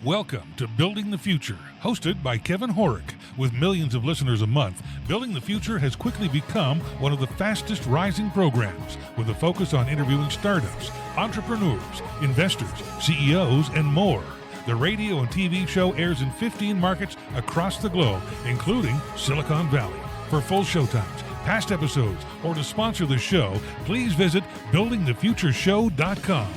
Welcome to Building the Future, hosted by Kevin Horick. With millions of listeners a month, Building the Future has quickly become one of the fastest rising programs, with a focus on interviewing startups, entrepreneurs, investors, CEOs, and more. The radio and TV show airs in 15 markets across the globe, including Silicon Valley. For full showtimes, past episodes, or to sponsor the show, please visit buildingthefutureshow.com.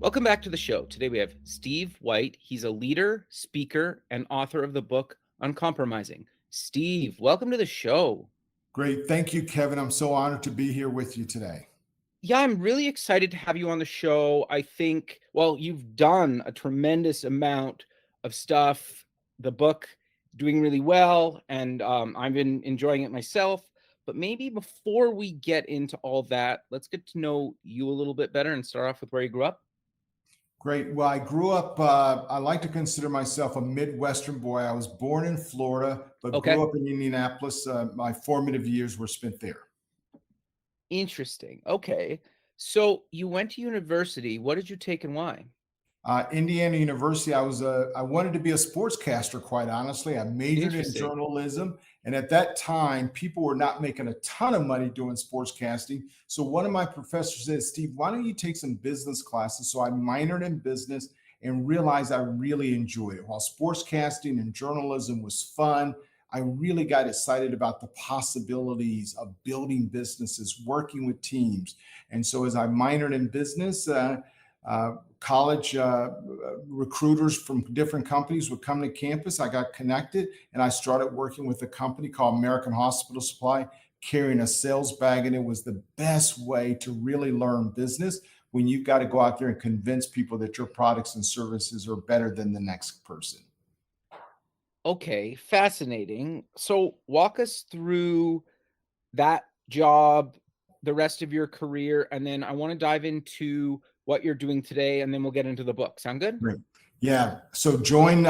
Welcome back to the show. Today we have Steve White. He's a leader, speaker, and author of the book Uncompromising. Steve, welcome to the show. Great. Thank you, Kevin. I'm so honored to be here with you today. Yeah, I'm really excited to have you on the show. I think, well, you've done a tremendous amount of stuff. The book doing really well, and I've been enjoying it myself. But maybe before we get into all that, let's get to know you a little bit better and start off with where you grew up. Great. Well, I grew up, I like to consider myself a Midwestern boy. I was born in Florida, but grew up in Indianapolis. My formative years were spent there. Interesting. Okay. So you went to university. What did you take and why? Indiana University. I wanted to be a sportscaster, quite honestly. I majored in journalism. And at that time, people were not making a ton of money doing sportscasting. So one of my professors said, Steve, why don't you take some business classes? So I minored in business and realized I really enjoyed it. While sportscasting and journalism was fun, I really got excited about the possibilities of building businesses, working with teams. And so as I minored in business, college recruiters from different companies would come to campus. I got connected and I started working with a company called American Hospital Supply, carrying a sales bag. And it was the best way to really learn business when you've got to go out there and convince people that your products and services are better than the next person. Okay, fascinating. So walk us through that job, the rest of your career, and then I want to dive into what you're doing today, and then we'll get into the book. Sound good? Great. Yeah. So join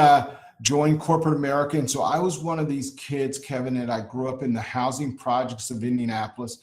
corporate America. And so I was one of these kids, Kevin, and I grew up in the housing projects of Indianapolis.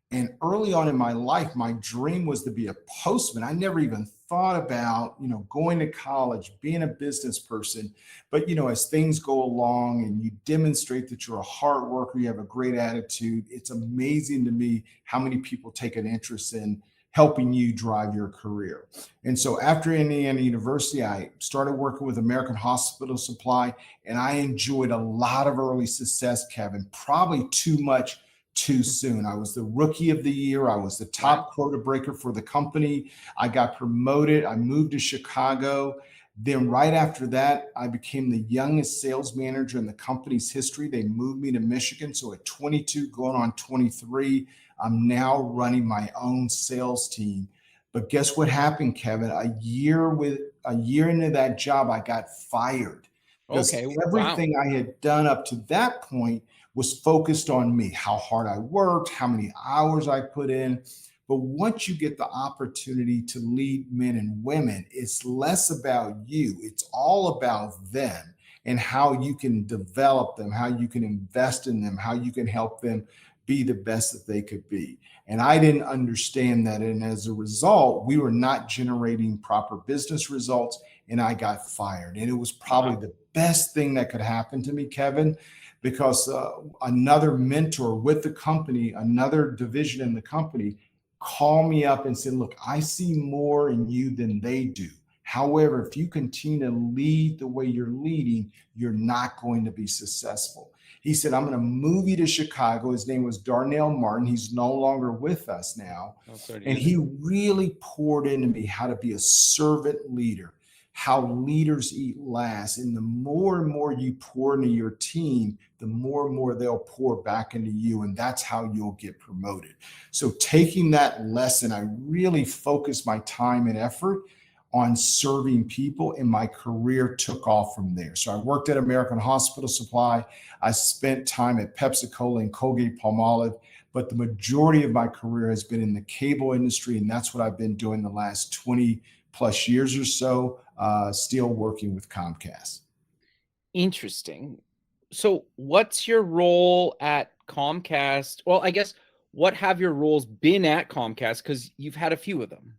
And early on in my life, my dream was to be a postman. I never even thought about, going to college, being a business person. But, as things go along and you demonstrate that you're a hard worker, you have a great attitude, it's amazing to me how many people take an interest in helping you drive your career. And so after Indiana University, I started working with American Hospital Supply, and I enjoyed a lot of early success, Kevin, probably too much too soon. I was the rookie of the year. I was the top quota breaker for the company. I got promoted. I moved to Chicago. Then right after that, I became the youngest sales manager in the company's history. They moved me to Michigan. So at 22, going on 23, I'm now running my own sales team. But guess what happened, Kevin? A year into that job, I got fired. Because everything I had done up to that point was focused on me, how hard I worked, how many hours I put in. But once you get the opportunity to lead men and women, it's less about you. It's all about them and how you can develop them, how you can invest in them, how you can help them be the best that they could be. And I didn't understand that. And as a result, we were not generating proper business results, and I got fired. And it was probably the best thing that could happen to me, Kevin, because another mentor with the company, another division in the company, called me up and said, look, I see more in you than they do. However, if you continue to lead the way you're leading, you're not going to be successful. He said, I'm going to move you to Chicago. His name was Darnell Martin. He's no longer with us now. And he really poured into me how to be a servant leader, how leaders eat last. And the more and more you pour into your team, the more and more they'll pour back into you. And that's how you'll get promoted. So taking that lesson, I really focused my time and effort on serving people, and my career took off from there. So I worked at American Hospital Supply. I spent time at Pepsi-Cola and Colgate-Palmolive, but the majority of my career has been in the cable industry, and that's what I've been doing the last 20 plus years or so, still working with Comcast. Interesting. So what's your role at Comcast? Well, I guess what have your roles been at Comcast? Because you've had a few of them.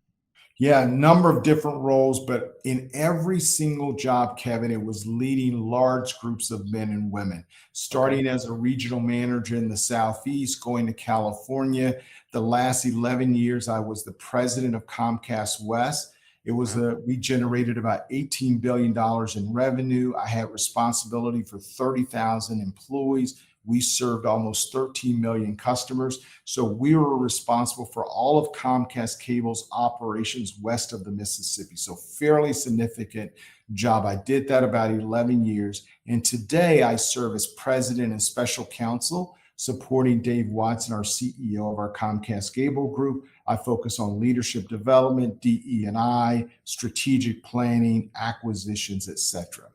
Yeah, a number of different roles, but in every single job, Kevin, it was leading large groups of men and women, starting as a regional manager in the Southeast, going to California. The last 11 years, I was the president of Comcast West. We generated about $18 billion in revenue. I had responsibility for 30,000 employees. We served almost 13 million customers. So we were responsible for all of Comcast Cable's operations west of the Mississippi. So fairly significant job. I did that about 11 years. And today I serve as president and special counsel, supporting Dave Watson, our CEO of our Comcast Cable Group. I focus on leadership development, DE&I, strategic planning, acquisitions, etc.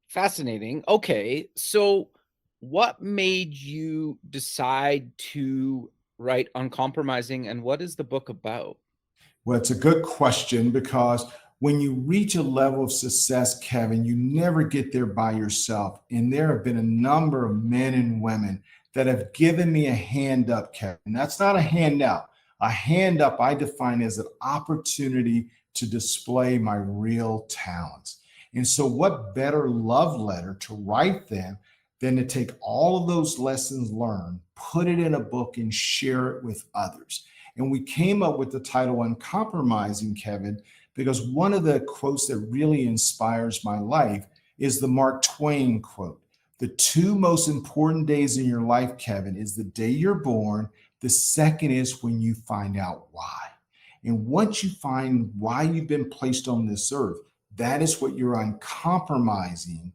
Fascinating. Okay. So what made you decide to write Uncompromising, and what is the book about? Well, it's a good question, because when you reach a level of success, Kevin, you never get there by yourself. And there have been a number of men and women that have given me a hand up, Kevin. That's not a handout. A hand up I define as an opportunity to display my real talents. And so what better love letter to write them than to take all of those lessons learned, put it in a book, and share it with others. And we came up with the title Uncompromising, Kevin, because one of the quotes that really inspires my life is the Mark Twain quote. The two most important days in your life, Kevin, is the day you're born. The second is when you find out why. And once you find why you've been placed on this earth, that is what you're uncompromising.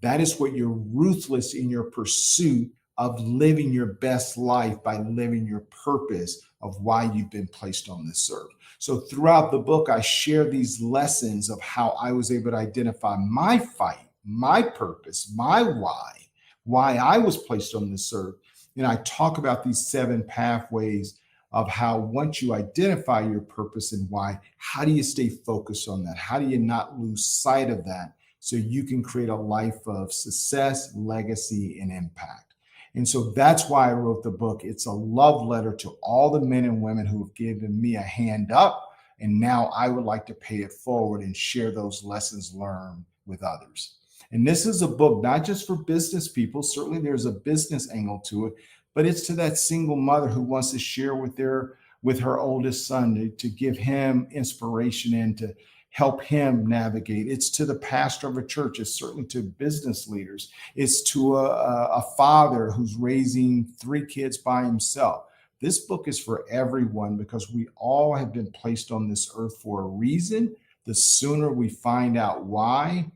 That is what you're ruthless in your pursuit of living your best life by living your purpose of why you've been placed on this earth. So throughout the book, I share these lessons of how I was able to identify my fight, my purpose, my why I was placed on this earth. And I talk about these 7 pathways of how, once you identify your purpose and why, how do you stay focused on that? How do you not lose sight of that so you can create a life of success, legacy, and impact? And so that's why I wrote the book. It's a love letter to all the men and women who have given me a hand up. And now I would like to pay it forward and share those lessons learned with others. And this is a book not just for business people. Certainly there's a business angle to it, but it's to that single mother who wants to share with her oldest son to give him inspiration and to help him navigate. It's to the pastor of a church. It's certainly to business leaders. It's to a father who's raising 3 kids by himself. This book is for everyone, because we all have been placed on this earth for a reason. The sooner we find out why,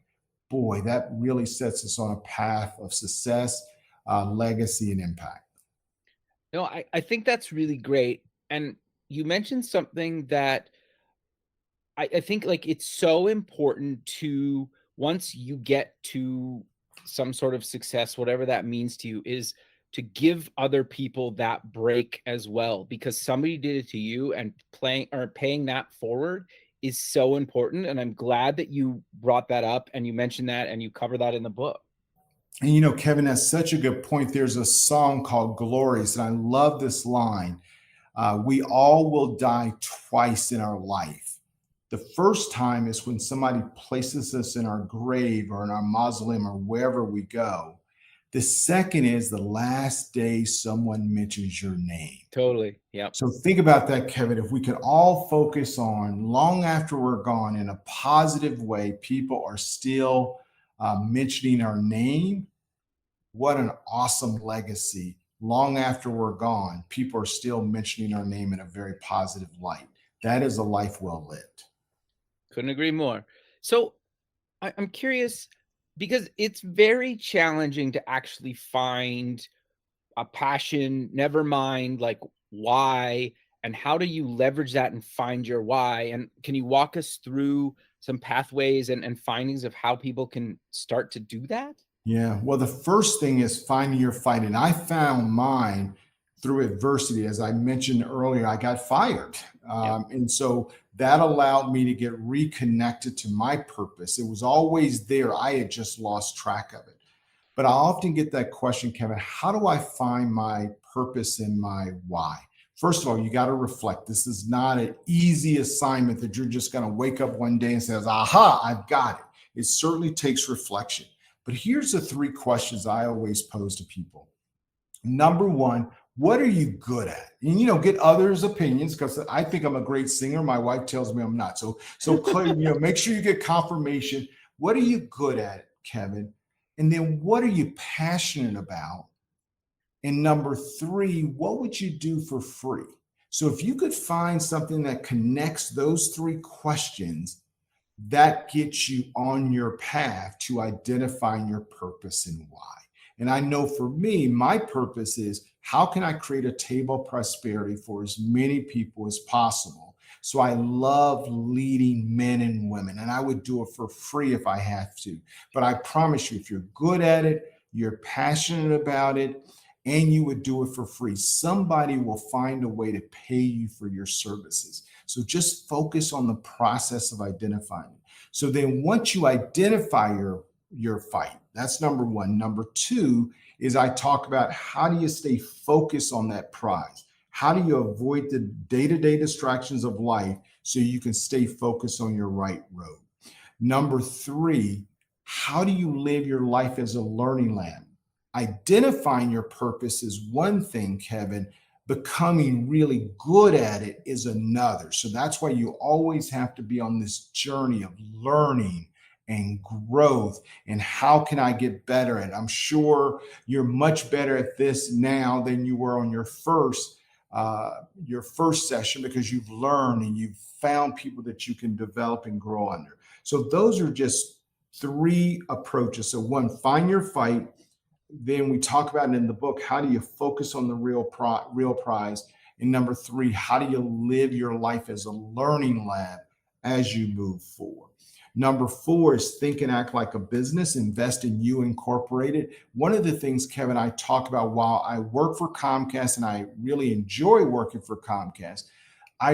boy, that really sets us on a path of success, legacy, and impact. No, I think that's really great. And you mentioned something that I think, like, it's so important to, once you get to some sort of success, whatever that means to you, is to give other people that break as well, because somebody did it to you, and paying that forward is so important. And I'm glad that you brought that up and you mentioned that and you cover that in the book. And you know, Kevin, that's such a good point. There's a song called Glories, and I love this line. We all will die twice in our life. The first time is when somebody places us in our grave or in our mausoleum or wherever we go. The second is the last day someone mentions your name. Totally. Yeah. So think about that, Kevin. If we could all focus on, long after we're gone, in a positive way, people are still mentioning our name. What an awesome legacy. Long after we're gone, people are still mentioning our name in a very positive light. That is a life well lived. Couldn't agree more. So I'm curious, because it's very challenging to actually find a passion, never mind like why, and how do you leverage that and find your why? And can you walk us through some pathways and findings of how people can start to do that? Yeah. Well, the first thing is finding your fight. And I found mine through adversity. As I mentioned earlier, I got fired. And so that allowed me to get reconnected to my purpose. It was always there. I had just lost track of it. But I often get that question, Kevin, how do I find my purpose and my why? First of all, you got to reflect. This is not an easy assignment that you're just going to wake up one day and says, aha, I've got it. It certainly takes reflection. But here's the 3 questions I always pose to people. Number 1, what are you good at? And, get others' opinions, because I think I'm a great singer. My wife tells me I'm not. So make sure you get confirmation. What are you good at, Kevin? And then what are you passionate about? And number 3, what would you do for free? So if you could find something that connects those 3 questions, that gets you on your path to identifying your purpose and why. And I know for me, my purpose is, how can I create a table of prosperity for as many people as possible? So I love leading men and women, and I would do it for free if I have to. But I promise you, if you're good at it, you're passionate about it, and you would do it for free, somebody will find a way to pay you for your services. So just focus on the process of identifying it. So then once you identify your fight, that's number 1. Number 2 is I talk about, how do you stay focused on that prize? How do you avoid the day-to-day distractions of life so you can stay focused on your right road? Number 3, how do you live your life as a learning lab? Identifying your purpose is one thing, Kevin. Becoming really good at it is another. So that's why you always have to be on this journey of learning and growth, and how can I get better at it? I'm sure you're much better at this now than you were on your first session, because you've learned and you've found people that you can develop and grow under. So those are just 3 approaches. So 1, find your fight. Then we talk about it in the book, how do you focus on the real prize? And number 3, how do you live your life as a learning lab as you move forward? Number 4 is think and act like a business, invest in you, Incorporated. One of the things, Kevin, I talk about while I work for Comcast, and I really enjoy working for Comcast, my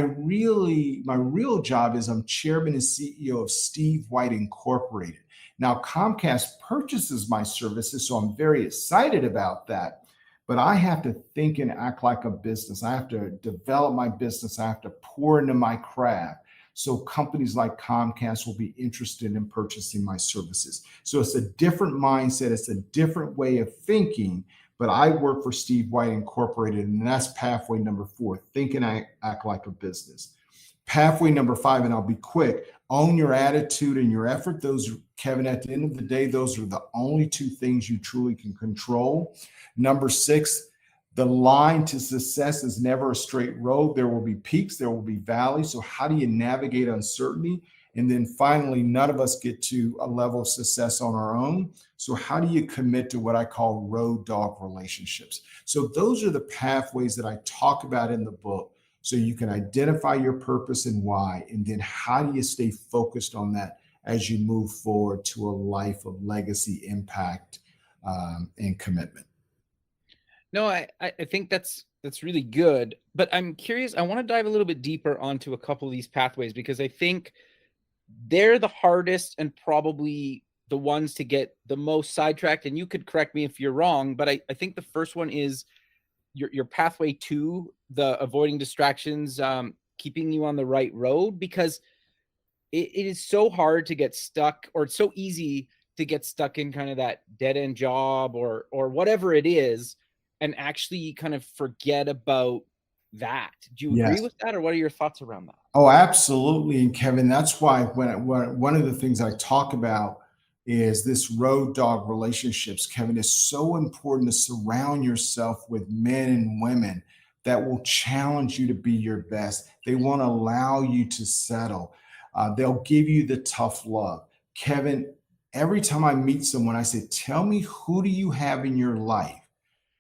real job is I'm chairman and CEO of Steve White Incorporated. Now, Comcast purchases my services, so I'm very excited about that. But I have to think and act like a business. I have to develop my business. I have to pour into my craft. So companies like Comcast will be interested in purchasing my services. So it's a different mindset. It's a different way of thinking. But I work for Steve White Incorporated, and that's pathway number 4, think and act like a business. Pathway number 5, and I'll be quick, own your attitude and your effort. Those, Kevin, at the end of the day, those are the only 2 things you truly can control. Number 6, the line to success is never a straight road. There will be peaks, there will be valleys. So how do you navigate uncertainty? And then finally, none of us get to a level of success on our own. So how do you commit to what I call road dog relationships? So those are the pathways that I talk about in the book. So you can identify your purpose and why, and then how do you stay focused on that as you move forward to a life of legacy, impact, and commitment. No, I think that's really good. But I'm curious, I want to dive a little bit deeper onto a couple of these pathways, because I think they're the hardest and probably the ones to get the most sidetracked. And you could correct me if you're wrong, but I think the first one is your pathway to the avoiding distractions, keeping you on the right road, because it is so hard to get stuck, or it's so easy to get stuck in kind of that dead end job or whatever it is, and actually kind of forget about that. Do you agree with that, or what are your thoughts around that? Oh, absolutely. And Kevin, that's why one of the things I talk about is this road dog relationships. Kevin, is so important to surround yourself with men and women that will challenge you to be your best. They won't allow you to settle. They'll give you the tough love. Kevin, every time I meet someone, I say, tell me, who do you have in your life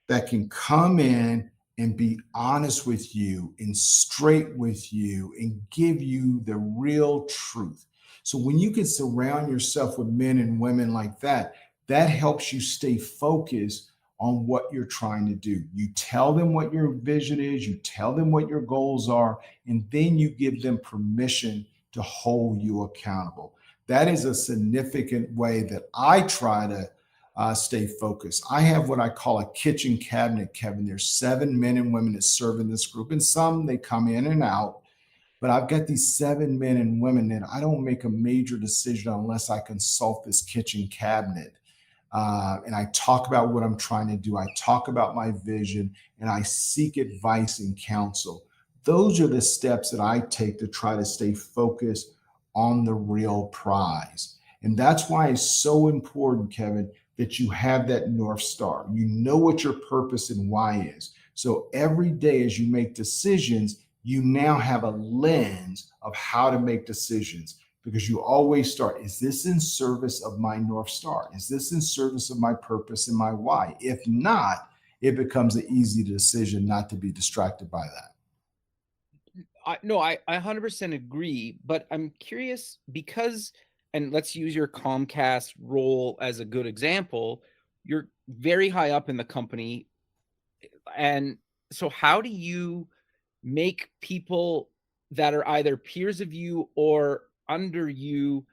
that can come in and be honest with you and straight with you and give you the real truth? So when you can surround yourself with men and women like that, that helps you stay focused on what you're trying to do. You tell them what your vision is, you tell them what your goals are, and then you give them permission to hold you accountable. That is a significant way that I try to stay focused. I have what I call a kitchen cabinet, Kevin. There's 7 men and women that serve in this group, and some they come in and out. But I've got these 7 men and women that I don't make a major decision unless I consult this kitchen cabinet. And I talk about what I'm trying to do. I talk about my vision, and I seek advice and counsel. Those are the steps that I take to try to stay focused on the real prize. And that's why it's so important, Kevin, that you have that North Star. You know what your purpose and why is. So every day as you make decisions, you now have a lens of how to make decisions, because you always start, is this in service of my North Star? Is this in service of my purpose and my why? If not, it becomes an easy decision not to be distracted by that. No, I 100% agree, but I'm curious because, and let's use your Comcast role as a good example. You're very high up in the company. And so how do you make people that are either peers of you or under you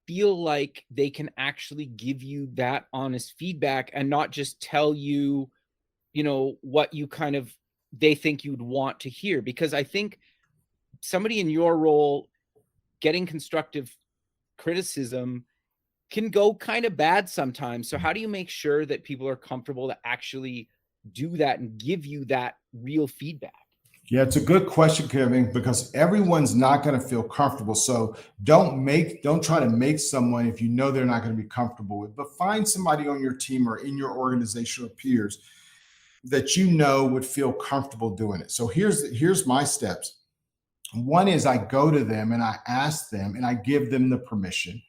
feel like they can actually give you that honest feedback and not just tell you, what you kind of, they think you'd want to hear? Because I think somebody in your role getting constructive criticism can go kind of bad sometimes. So how do you make sure that people are comfortable to actually do that and give you that real feedback? Yeah, it's a good question, Kevin, because everyone's not going to feel comfortable. So don't try to make someone if you know they're not going to be comfortable with, but find somebody on your team or in your organization or peers that you know would feel comfortable doing it. So here's my steps. One is I go to them and I ask them and I give them the permission.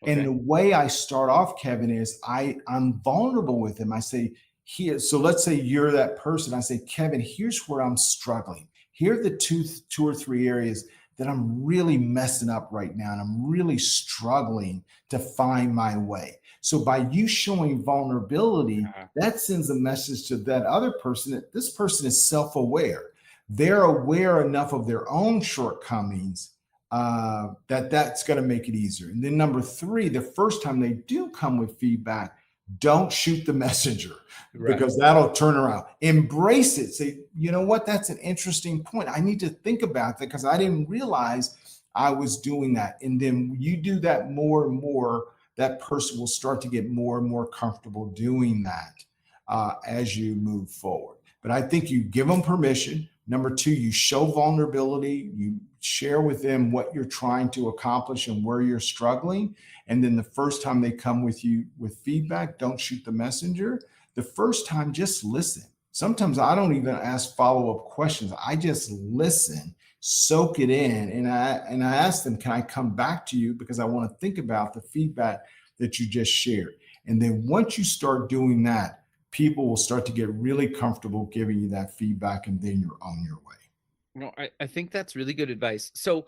Okay. And the way I start off, Kevin, is I'm vulnerable with them. I say, here, so let's say you're that person. I say, Kevin, here's where I'm struggling. Here are the two or three areas that I'm really messing up right now, and I'm really struggling to find my way. So by you showing vulnerability, that sends a message to that other person that this person is self-aware. They're aware enough of their own shortcomings that's going to make it easier. And then number 3, the first time they do come with feedback, don't shoot the messenger, because that'll turn around. Embrace it. Say, you know what? That's an interesting point. I need to think about that because I didn't realize I was doing that. And then you do that more and more, that person will start to get more and more comfortable doing that as you move forward. But I think you give them permission. Number 2, you show vulnerability. You share with them what you're trying to accomplish and where you're struggling. And then the first time they come with you with feedback, don't shoot the messenger. The first time, just listen. Sometimes I don't even ask follow-up questions. I just listen, soak it in, and I ask them, can I come back to you because I want to think about the feedback that you just shared. And then once you start doing that, people will start to get really comfortable giving you that feedback, and then you're on your way. I think that's really good advice. So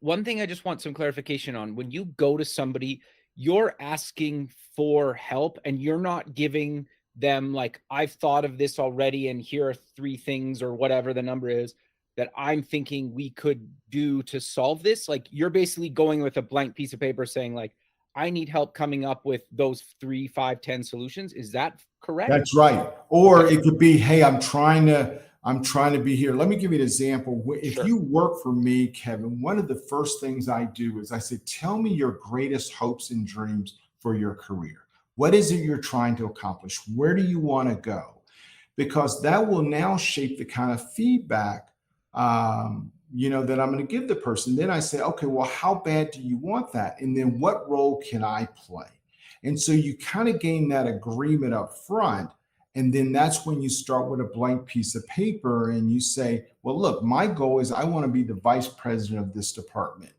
one thing I just want some clarification on: when you go to somebody, you're asking for help and you're not giving them like, I've thought of this already and here are 3 things or whatever the number is that I'm thinking we could do to solve this. Like, you're basically going with a blank piece of paper saying like, I need help coming up with those 3, 5, 10 solutions. Is that correct? That's right. Or it could be, hey, I'm trying to be here. Let me give you an example. If you work for me, Kevin, one of the first things I do is I say, tell me your greatest hopes and dreams for your career. What is it you're trying to accomplish? Where do you want to go? Because that will now shape the kind of feedback that I'm going to give the person. Then I say, okay, well, how bad do you want that? And then what role can I play? And so you kind of gain that agreement up front. And then that's when you start with a blank piece of paper and you say, well, look, my goal is I want to be the vice president of this department.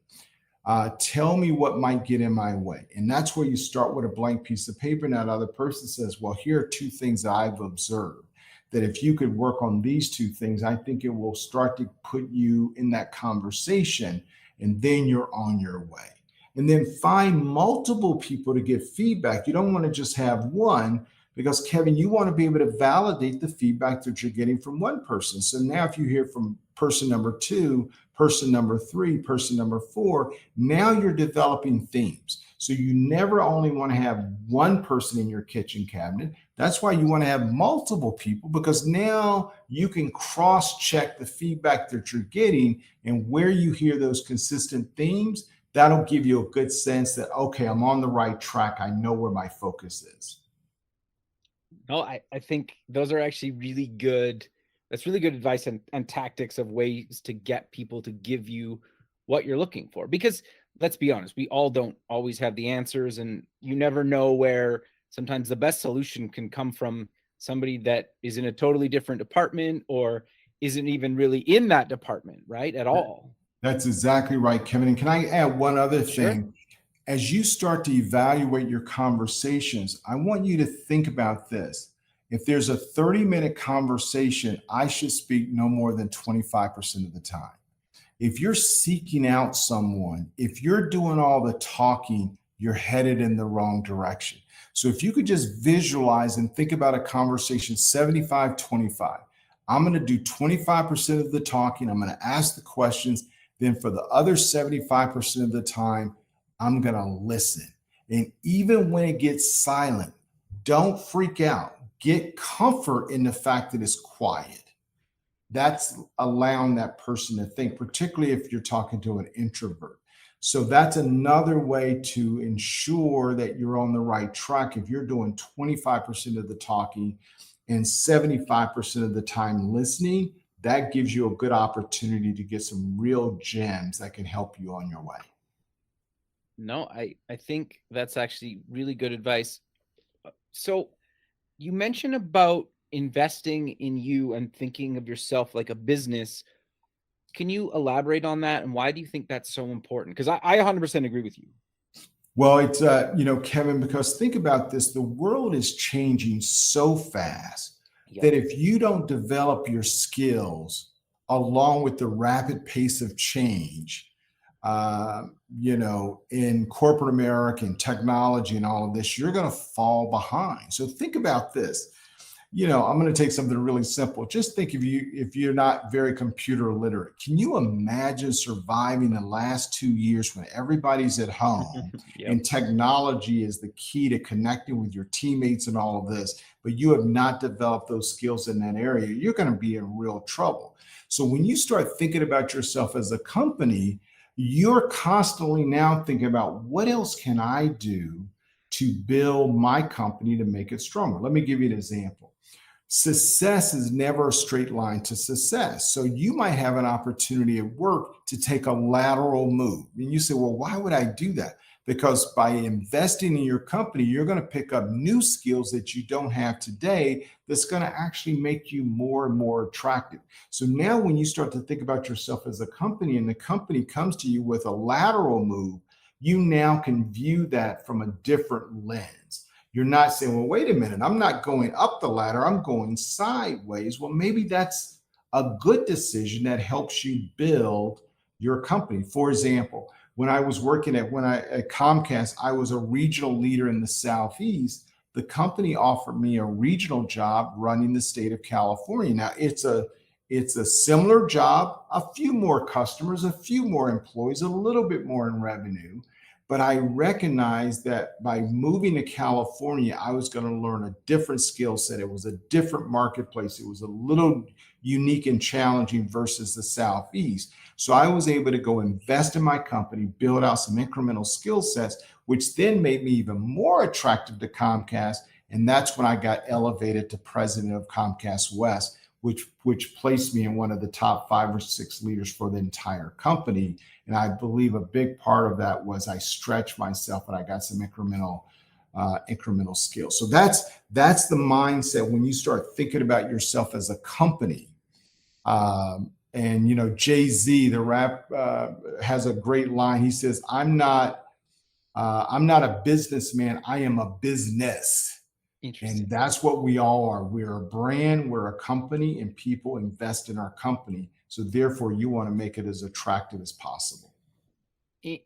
Tell me what might get in my way. And that's where you start with a blank piece of paper. Now, the other person says, well, here are 2 things that I've observed, that if you could work on these 2 things, I think it will start to put you in that conversation, and then you're on your way. And then find multiple people to get feedback. You don't want to just have one, Because Kevin, you want to be able to validate the feedback that you're getting from one person. So now if you hear from person number 2, person number 3, person number 4, now you're developing themes. So you never only want to have one person in your kitchen cabinet. That's why you want to have multiple people, because now you can cross-check the feedback that you're getting, and where you hear those consistent themes, that'll give you a good sense that, okay, I'm on the right track. I know where my focus is. No, I think those are actually really good. That's really good advice and tactics of ways to get people to give you what you're looking for. Because let's be honest, we all don't always have the answers, and you never know where sometimes the best solution can come from somebody that is in a totally different department or isn't even really in that department, right? At all. That's exactly right, Kevin. And can I add one other thing? Sure. As you start to evaluate your conversations, I want you to think about this. If there's a 30-minute conversation, I should speak no more than 25% of the time. If you're seeking out someone, if you're doing all the talking, you're headed in the wrong direction. So if you could just visualize and think about a conversation 75-25, I'm going to do 25% of the talking. I'm going to ask the questions. Then for the other 75% of the time, I'm going to listen. And even when it gets silent, don't freak out. Get comfort in the fact that it's quiet. That's allowing that person to think, particularly if you're talking to an introvert. So that's another way to ensure that you're on the right track. If you're doing 25% of the talking and 75% of the time listening, that gives you a good opportunity to get some real gems that can help you on your way. No, I think that's actually really good advice. So you mentioned about investing in you and thinking of yourself like a business. Can you elaborate on that? And why do you think that's so important? Because I 100% agree with you. Well, it's, Kevin, because think about this, the world is changing so fast that if you don't develop your skills along with the rapid pace of change, in corporate America and technology and all of this, you're going to fall behind. So think about this. I'm going to take something really simple. Just think if you're not very computer literate, can you imagine surviving the last 2 years when everybody's at home and technology is the key to connecting with your teammates and all of this, but you have not developed those skills in that area? You're going to be in real trouble. So when you start thinking about yourself as a company, you're constantly now thinking about, what else can I do to build my company to make it stronger? Let me give you an example. Success is never a straight line to success. So you might have an opportunity at work to take a lateral move. And you say, well, why would I do that? Because by investing in your company, you're going to pick up new skills that you don't have today that's going to actually make you more and more attractive. So now when you start to think about yourself as a company and the company comes to you with a lateral move, you now can view that from a different lens. You're not saying, well, wait a minute, I'm not going up the ladder, I'm going sideways. Well, maybe that's a good decision that helps you build your company. For example, when I was working at Comcast, I was a regional leader in the Southeast. The company offered me a regional job running the state of California. Now, it's a similar job, a few more customers, a few more employees, a little bit more in revenue. But I recognized that by moving to California, I was going to learn a different skill set. It was a different marketplace. It was a little unique and challenging versus the Southeast. So I was able to go invest in my company, build out some incremental skill sets, which then made me even more attractive to Comcast. And that's when I got elevated to president of Comcast West, which placed me in one of the top 5 or 6 leaders for the entire company. And I believe a big part of that was I stretched myself and I got some incremental skills. So that's the mindset when you start thinking about yourself as a company. And Jay-Z, the rap, has a great line. He says, I'm not a businessman, I am a business. And that's what we all are. We're a brand, we're a company, and people invest in our company. So therefore, you want to make it as attractive as possible.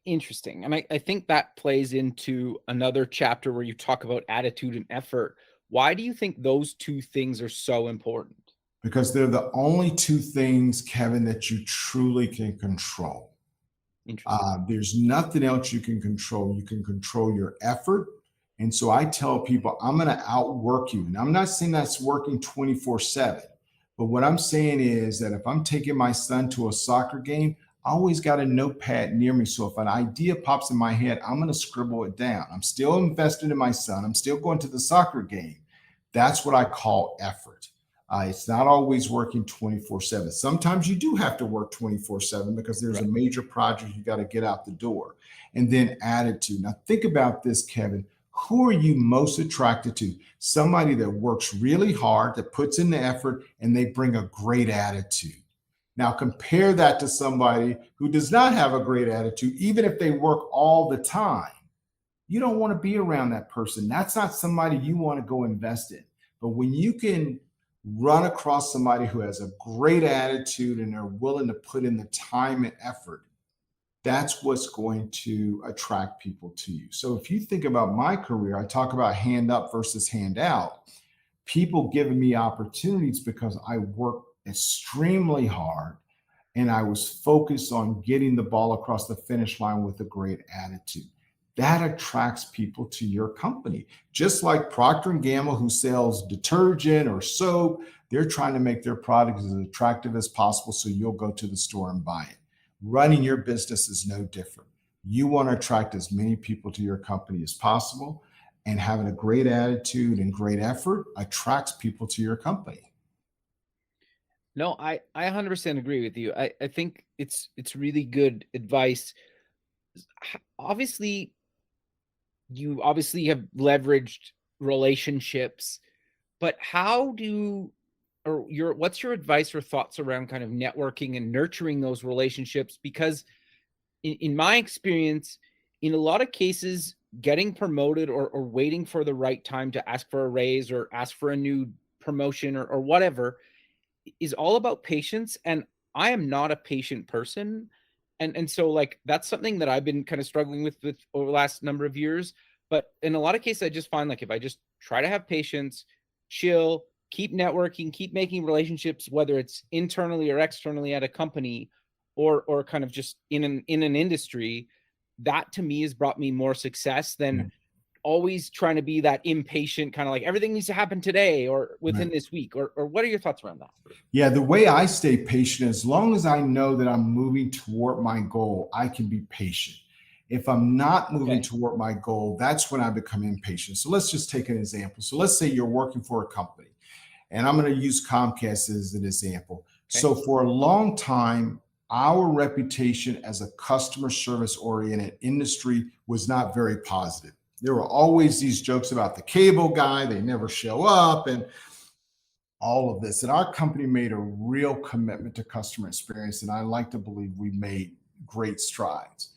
Interesting. And I think that plays into another chapter where you talk about attitude and effort. Why do you think those two things are so important? Because they're the only two things, Kevin, that you truly can control. Interesting. There's nothing else you can control. You can control your effort. And so I tell people, I'm going to outwork you. And I'm not saying that's working 24/7. But what I'm saying is that if I'm taking my son to a soccer game, I always got a notepad near me. So if an idea pops in my head, I'm going to scribble it down. I'm still invested in my son. I'm still going to the soccer game. That's what I call effort. It's not always working 24/7. Sometimes you do have to work 24/7 because there's a major project you got to get out the door. And then attitude. Now think about this, Kevin. Who are you most attracted to? Somebody that works really hard, that puts in the effort, and they bring a great attitude. Now compare that to somebody who does not have a great attitude, even if they work all the time. You don't want to be around that person. That's not somebody you want to go invest in. But when you can run across somebody who has a great attitude and they're willing to put in the time and effort, that's what's going to attract people to you. So if you think about my career, I talk about hand up versus hand out. People giving me opportunities because I work extremely hard and I was focused on getting the ball across the finish line with a great attitude. That attracts people to your company. Just like Procter & Gamble, who sells detergent or soap, they're trying to make their product as attractive as possible so you'll go to the store and buy it. Running your business is no different. You want to attract as many people to your company as possible, and having a great attitude and great effort attracts people to your company. No, I 100% agree with you. I think it's really good advice. Obviously, you obviously have leveraged relationships, but what's your advice or thoughts around kind of networking and nurturing those relationships? Because in my experience, in a lot of cases, getting promoted or waiting for the right time to ask for a raise or ask for a new promotion or whatever is all about patience. And I am not a patient person. And so like, that's something that I've been kind of struggling with over the last number of years. But in a lot of cases, I just find like, if I just try to have patience, chill, keep networking, keep making relationships, whether it's internally or externally at a company or kind of just in an industry, that to me has brought me more success than always trying to be that impatient kind of like everything needs to happen today or within this week. Or what are your thoughts around that? Yeah, the way I stay patient, as long as I know that I'm moving toward my goal, I can be patient. If I'm not moving toward my goal, that's when I become impatient. So let's just take an example. So let's say you're working for a company, and I'm going to use Comcast as an example. So for a long time, our reputation as a customer service oriented industry was not very positive. There were always these jokes about the cable guy, they never show up, and all of this. And our company made a real commitment to customer experience. And I like to believe we made great strides.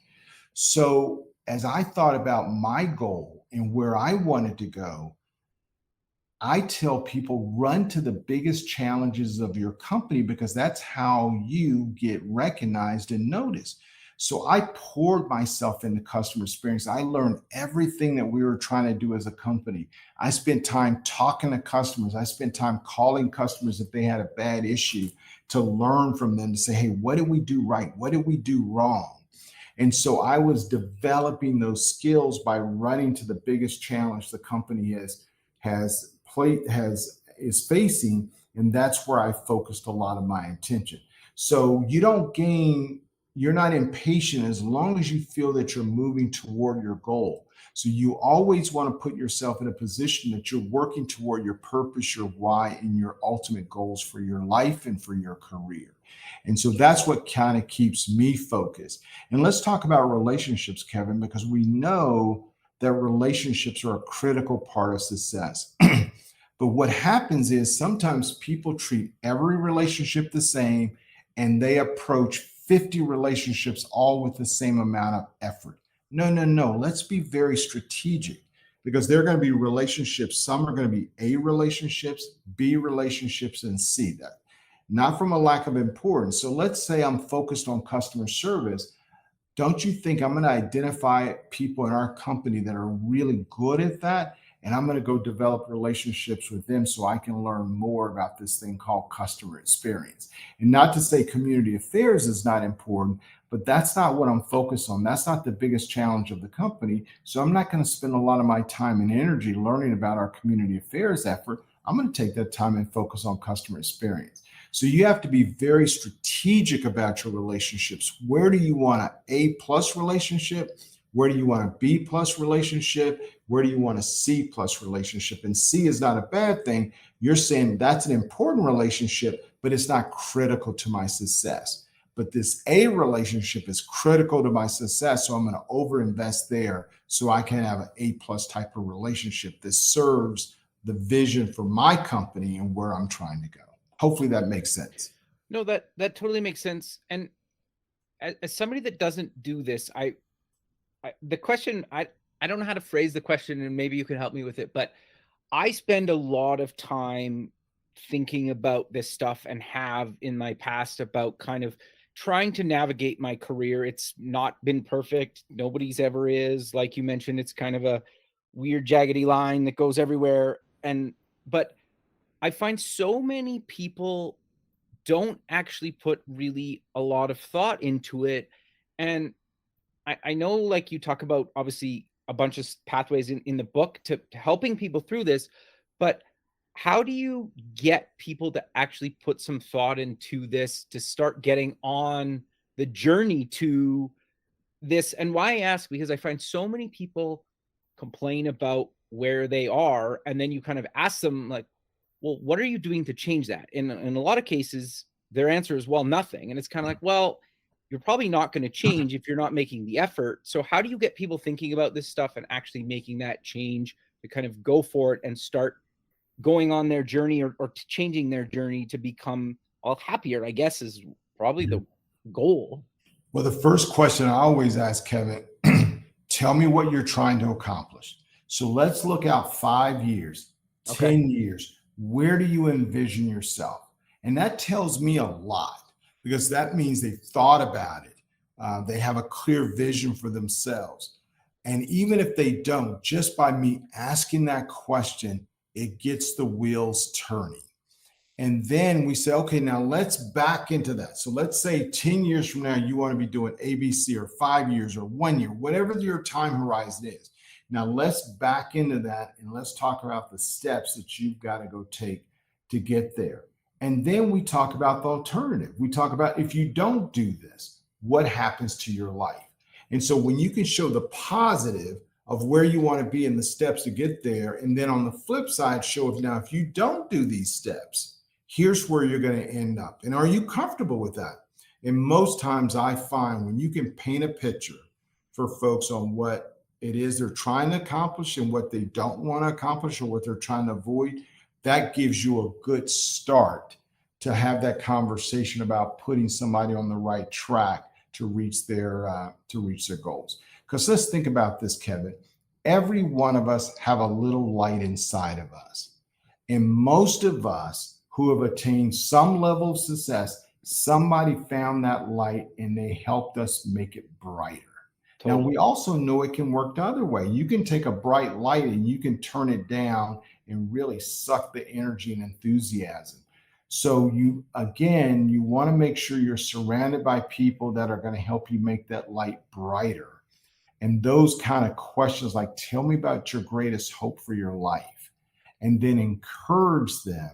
So as I thought about my goal and where I wanted to go, I tell people run to the biggest challenges of your company because that's how you get recognized and noticed. So I poured myself into customer experience. I learned everything that we were trying to do as a company. I spent time talking to customers. I spent time calling customers if they had a bad issue to learn from them, to say, hey, what did we do right? What did we do wrong? And so I was developing those skills by running to the biggest challenge the company is facing, and that's where I focused a lot of my attention. So you're not impatient as long as you feel that you're moving toward your goal. So you always want to put yourself in a position that you're working toward your purpose, your why, and your ultimate goals for your life and for your career. And so that's what kind of keeps me focused. And let's talk about relationships, Kevin, because we know that relationships are a critical part of success. But what happens is sometimes people treat every relationship the same, and they approach 50 relationships all with the same amount of effort. No. Let's be very strategic, because there are going to be relationships. Some are going to be A relationships, B relationships, and C. That not from a lack of importance. So let's say I'm focused on customer service. Don't you think I'm going to identify people in our company that are really good at that? and I'm going to go develop relationships with them so I can learn more about this thing called customer experience. And not to say community affairs is not important, but that's not what I'm focused on. That's not the biggest challenge of the company. So I'm not going to spend a lot of my time and energy learning about our community affairs effort. I'm going to take that time and focus on customer experience. So you have to be very strategic about your relationships. Where do you want an A+ relationship? Where do you want a B+ relationship? Where do you want a C+ relationship? And C is not a bad thing. You're saying that's an important relationship, but it's not critical to my success. But this A relationship is critical to my success. So I'm going to overinvest there so I can have an A+ type of relationship that serves the vision for my company and where I'm trying to go. Hopefully that makes sense. No, that totally makes sense. And as somebody that doesn't do this, the question, I don't know how to phrase the question, and maybe you could help me with it, but I spend a lot of time thinking about this stuff and have in my past about kind of trying to navigate my career. It's not been perfect. Nobody's ever is. Like you mentioned, it's kind of a weird jaggedy line that goes everywhere. But I find so many people don't actually put really a lot of thought into it. And I know, like you talk about, obviously, a bunch of pathways in the book to helping people through this, but how do you get people to actually put some thought into this, to start getting on the journey to this? And why I ask, because I find so many people complain about where they are, and then you kind of ask them, like, well, what are you doing to change that? And in a lot of cases, their answer is, well, nothing. And it's kind of like, well, you're probably not going to change if you're not making the effort. So how do you get people thinking about this stuff and actually making that change to kind of go for it and start going on their journey, or changing their journey to become happier, I guess, is probably the goal. Well, the first question I always ask, Kevin, tell me what you're trying to accomplish. So let's look out 5 years, 10 years. Where do you envision yourself? And that tells me a lot, because that means they've thought about it. They have a clear vision for themselves. And even if they don't, just by me asking that question, it gets the wheels turning. And then we say, okay, now let's back into that. So let's say 10 years from now, you want to be doing ABC, or 5 years, or 1 year, whatever your time horizon is. Now let's back into that, and let's talk about the steps that you've got to go take to get there. And then we talk about the alternative. We talk about, if you don't do this, what happens to your life? And so when you can show the positive of where you want to be and the steps to get there, and then on the flip side, show if you don't do these steps, here's where you're going to end up. And are you comfortable with that? And most times I find when you can paint a picture for folks on what it is they're trying to accomplish and what they don't want to accomplish, or what they're trying to avoid, that gives you a good start to have that conversation about putting somebody on the right track to reach their goals. Because let's think about this, Kevin. Every one of us have a little light inside of us. And most of us who have attained some level of success, somebody found that light and they helped us make it brighter. Now, we also know it can work the other way. You can take a bright light and you can turn it down and really suck the energy and enthusiasm. So you want to make sure you're surrounded by people that are going to help you make that light brighter. And those kind of questions, like, tell me about your greatest hope for your life, and then encourage them.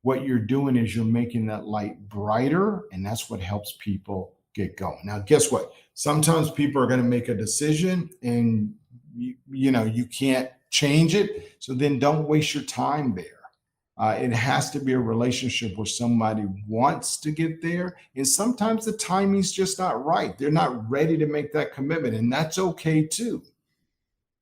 What you're doing is you're making that light brighter, and that's what helps people get going. Now, guess what? Sometimes people are going to make a decision and you can't change it. So then don't waste your time there. It has to be a relationship where somebody wants to get there. And sometimes the timing's just not right. They're not ready to make that commitment, and that's okay too.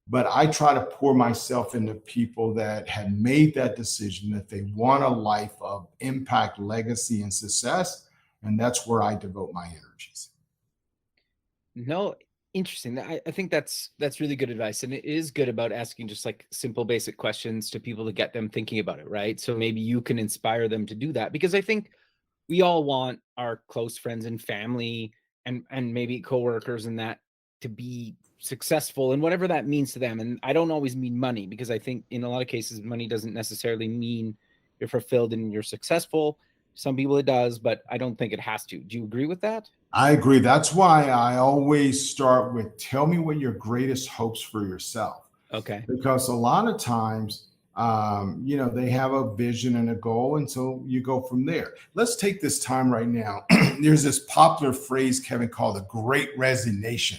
But I try to pour myself into people that have made that decision, that they want a life of impact, legacy, and success. And that's where I devote my energies. No, interesting. I think that's really good advice. And it is good about asking just like simple, basic questions to people to get them thinking about it, right? So maybe you can inspire them to do that, because I think we all want our close friends and family and maybe coworkers and that to be successful and whatever that means to them. And I don't always mean money, because I think in a lot of cases, money doesn't necessarily mean you're fulfilled and you're successful. Some people it does, but I don't think it has to. Do you agree with that? I agree. That's why I always start with, tell me what your greatest hopes for yourself. Okay. Because a lot of times, they have a vision and a goal, and so you go from there. Let's take this time right now. There's this popular phrase, Kevin, called the Great Resignation.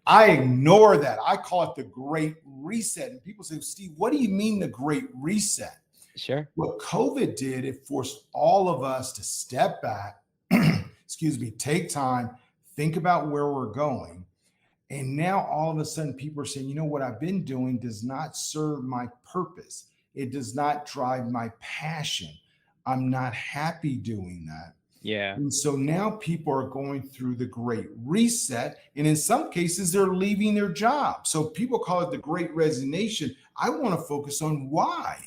I ignore that. I call it the Great Reset. And people say, Steve, what do you mean the Great Reset? Sure. What COVID did, it forced all of us to step back, take time, think about where we're going. And now all of a sudden people are saying, you know, what I've been doing does not serve my purpose. It does not drive my passion. I'm not happy doing that. Yeah. And so now people are going through the Great Reset. And in some cases, they're leaving their job. So people call it the Great Resignation. I want to focus on why.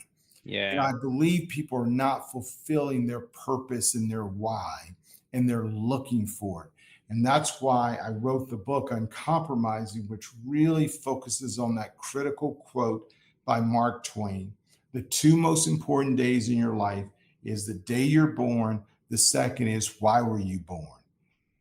Yeah. And I believe people are not fulfilling their purpose and their why, and they're looking for it. And that's why I wrote the book Uncompromising, which really focuses on that critical quote by Mark Twain. The two most important days in your life is the day you're born. The second is, why were you born?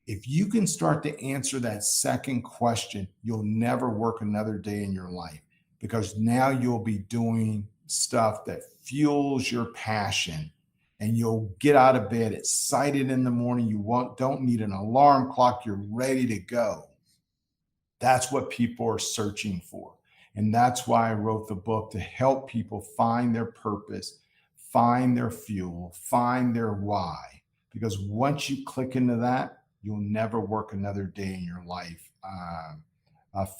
If you can start to answer that second question, you'll never work another day in your life, because now you'll be doing stuff that fuels your passion. And you'll get out of bed excited in the morning. You don't need an alarm clock. You're ready to go. That's what people are searching for. And that's why I wrote the book, to help people find their purpose, find their fuel, find their why. Because once you click into that, you'll never work another day in your life,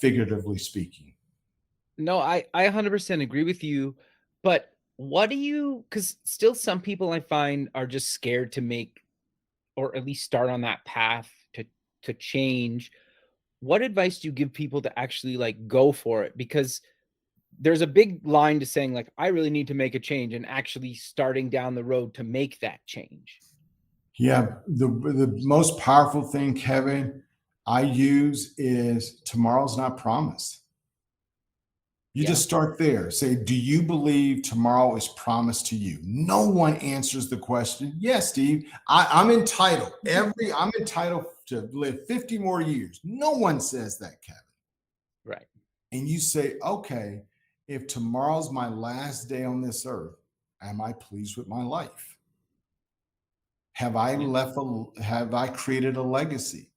figuratively speaking. No, I 100% agree with you. But what do you, because still some people I find are just scared to make, or at least start on that path to change. What advice do you give people to actually like go for it? Because there's a big line to saying like, I really need to make a change, and actually starting down the road to make that change. Yeah, the most powerful thing, Kevin, I use is tomorrow's not promised. You just start there. Say, do you believe tomorrow is promised to you? No one answers the question. Yes, Steve, I'm entitled. I'm entitled to live 50 more years. No one says that, Kevin. Right. And you say, okay, if tomorrow's my last day on this earth, am I pleased with my life? Have I have I created a legacy?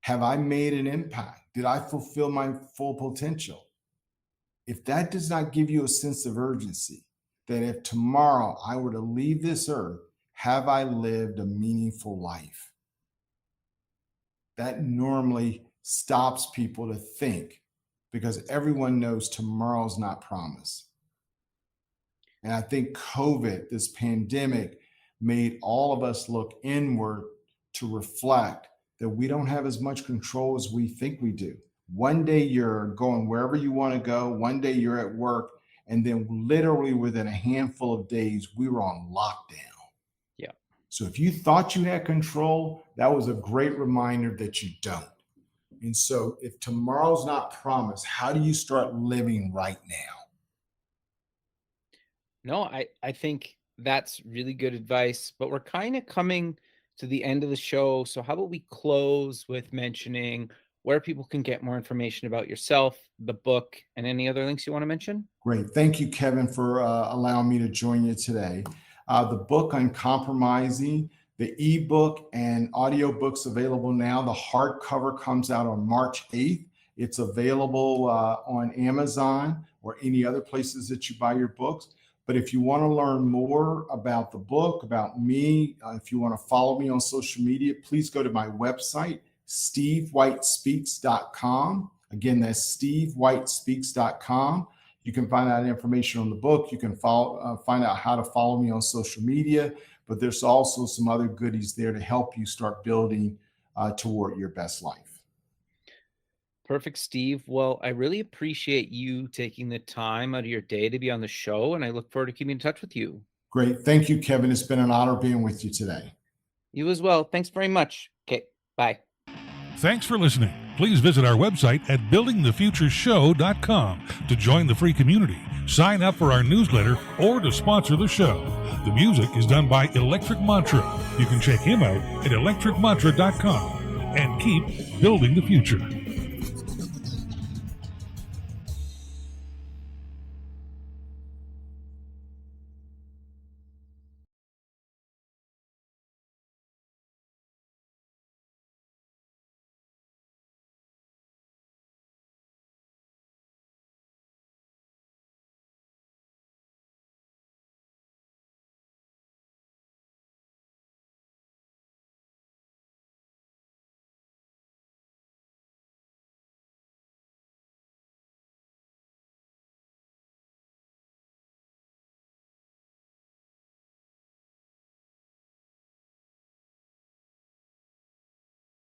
Have I made an impact? Did I fulfill my full potential? If that does not give you a sense of urgency, that if tomorrow I were to leave this earth, have I lived a meaningful life? That normally stops people to think, because everyone knows tomorrow's not promised. And I think COVID, this pandemic, made all of us look inward to reflect that we don't have as much control as we think we do. One day you're going wherever you want to go. One day you're at work. And then literally within a handful of days, we were on lockdown. Yeah. So if you thought you had control, that was a great reminder that you don't. And so if tomorrow's not promised, how do you start living right now? No, I think that's really good advice, but we're kind of coming to the end of the show. So how about we close with mentioning where people can get more information about yourself, the book, and any other links you want to mention? Great. Thank you, Kevin, for allowing me to join you today. The book, Uncompromising, the ebook and audiobooks available now. The hardcover comes out on March 8th. It's available on Amazon or any other places that you buy your books. But if you want to learn more about the book, about me, if you want to follow me on social media, please go to my website, stevewhitespeaks.com. Again, that's stevewhitespeaks.com. You can find out information on the book. You can find out how to follow me on social media, but there's also some other goodies there to help you start building toward your best life. Perfect, Steve. Well, I really appreciate you taking the time out of your day to be on the show, and I look forward to keeping in touch with you. Great. Thank you, Kevin. It's been an honor being with you today. You as well. Thanks very much. Okay, bye. Thanks for listening. Please visit our website at buildingthefutureshow.com to join the free community, sign up for our newsletter, or to sponsor the show. The music is done by Electric Mantra. You can check him out at electricmantra.com and keep building the future.